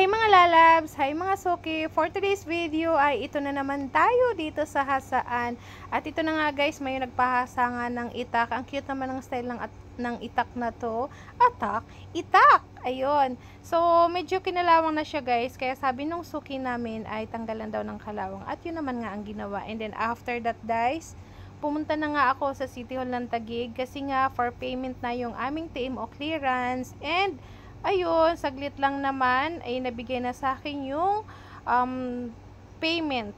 Hi mga lalabs! Hi mga suki! For today's video ay ito na naman tayo dito sa hasaan. At ito na nga guys, may nagpahasa nga ng itak. Ang cute naman ng style ng itak na to. Atak? Itak! Ayun. So, medyo kinalawang na siya guys. Kaya sabi nung suki namin ay tanggalan daw ng kalawang. At yun naman nga ang ginawa. And then after that guys, pumunta na nga ako sa City Hall ng Taguig. Kasi nga for payment na yung aming TMO clearance. And ayun, saglit lang naman ay nabigay na sa akin yung payment.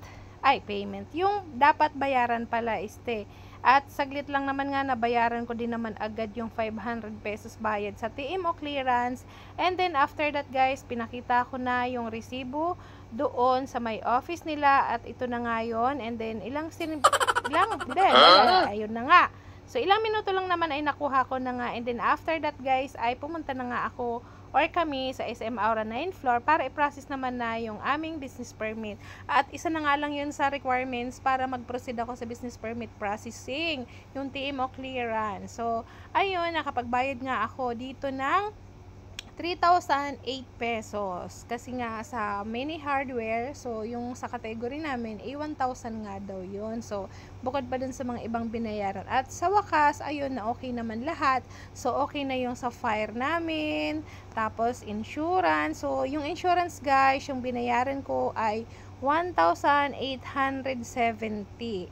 Yung dapat bayaran pala At saglit lang naman nga nabayaran ko din naman agad yung 500 pesos bayad sa TMO clearance. And then after that guys, pinakita ko na yung resibo doon sa may office nila at ito na nga yun. And then ayun na nga. So, ilang minuto lang naman ay nakuha ko na nga. And then, after that, guys, ay pumunta na nga ako or kami sa SM Aura 9th floor para i-process naman na yung aming business permit. At isa na nga lang yun sa requirements para mag-proceed ako sa business permit processing, yung TMO clearance. So, ayun, nakapagbayad nga ako dito ng 3,008 pesos. Kasi nga sa mini hardware, so yung sa category namin, 1,000 nga daw yun. So, bukod pa dun sa mga ibang binayaran. At sa wakas, ayun na okay naman lahat. So, okay na yung sa fire namin. Tapos, insurance. So, yung insurance guys, yung binayaran ko ay 1,870.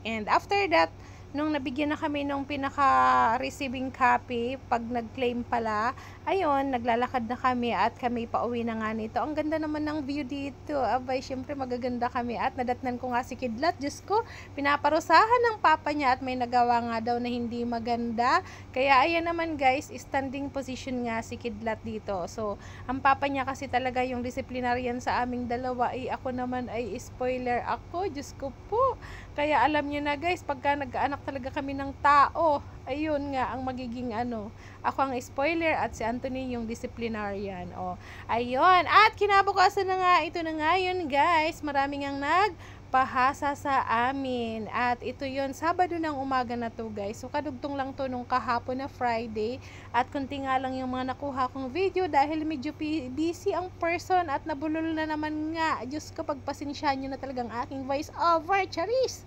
And after that, nung nabigyan na kami nung pinaka-receiving copy, pag nag-claim pala, ayun, naglalakad na kami at kami pauwi na nga nito. Ang ganda naman ng view dito. Abay, syempre magaganda kami at nadatnan ko nga si Kidlat. Diyos ko, pinaparusahan ng papa niya at may nagawa nga daw na hindi maganda. Kaya ayan naman guys, standing position nga si Kidlat dito. So, ang papa niya kasi talaga yung disciplinarian sa aming dalawa. Ako naman ay spoiler ako. Diyos ko po. Kaya alam niyo na guys, pagka nag-aanak talaga kami ng tao, ayun nga ang magiging ako ang spoiler at si Anthony yung disciplinarian. Ayun, at kinabukasan na nga, ito na nga yun guys, maraming ang nagpahasa sa amin. At ito yun, Sabado ng umaga na to guys. So kadugtong lang to nung kahapon na Friday. At kunti nga lang yung mga nakuha kong video dahil medyo busy ang person at nabulol na naman nga. Diyos ko, pagpasensyahan nyo na talagang aking voice over, charis!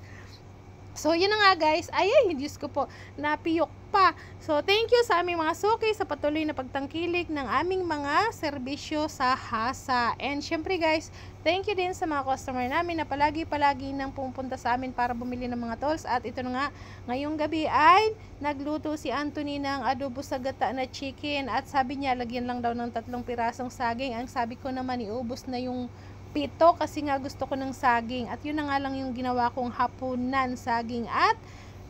So, yun na nga guys. Ay, Diyos ko po, napiyok pa. So, thank you sa aming mga suki sa patuloy na pagtangkilik ng aming mga serbisyo sa Hasa. And syempre guys, thank you din sa mga customer namin na palagi nang pumunta sa amin para bumili ng mga tools. At ito na nga, ngayong gabi ay nagluto si Anthony ng adobo sa gata na chicken. At sabi niya, lagyan lang daw ng 3 pirasong saging. Ang sabi ko naman, iubos na yung 7 kasi nga gusto ko ng saging. At yun na nga lang yung ginawa kong hapunan, saging at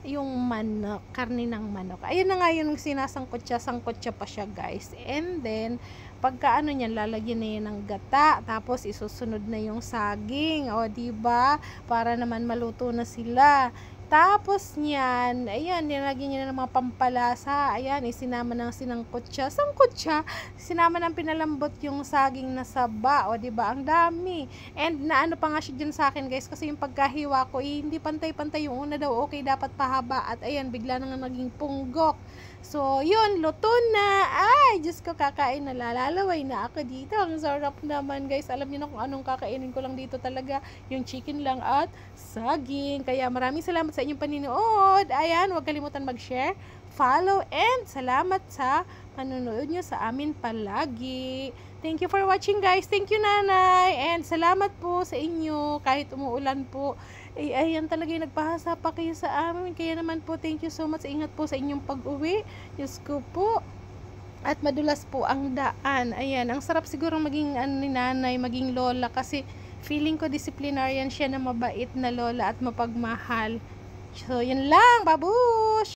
yung manok, karne ng manok. Ayun na nga yung sinasangkot siya pa siya guys. And then, pagka niyan, lalagyan na yan ng gata. Tapos, isusunod na yung saging. O, diba? Para naman maluto na sila. Tapos niyan, ayan, nilagyan niya ng mga pampalasa. Ayan, sinama ng sangkot siya. Sinama ng pinalambot yung saging na saba. O, diba? Ang dami. And naano pa nga siya dyan sa akin, guys. Kasi yung pagkahiwa ko, hindi pantay-pantay yung una daw. Okay, dapat pahaba. At ayan, bigla na nga naging punggok. So, yun, luto na. Ay, Diyos ko, kakain na. Lalalaway na ako dito. Ang sarap naman, guys. Alam niyo na kung anong kakainin ko lang dito talaga. Yung chicken lang at saging. Kaya maraming salamat sa inyong paninood. Ayan, huwag kalimutan mag-share, follow, and salamat sa panonood nyo sa amin palagi. Thank you for watching, guys. Thank you, nanay. And salamat po sa inyo. Kahit umuulan po. Ayan talaga yung nagpahasa pa kayo sa amin. Kaya naman po, thank you so much. Ingat po sa inyong pag-uwi. Diyos ko po. At madulas po ang daan. Ayan, ang sarap siguro maging ni nanay, maging lola. Kasi feeling ko disciplinarian siya na mabait na lola at mapagmahal. So, yun lang. Babush!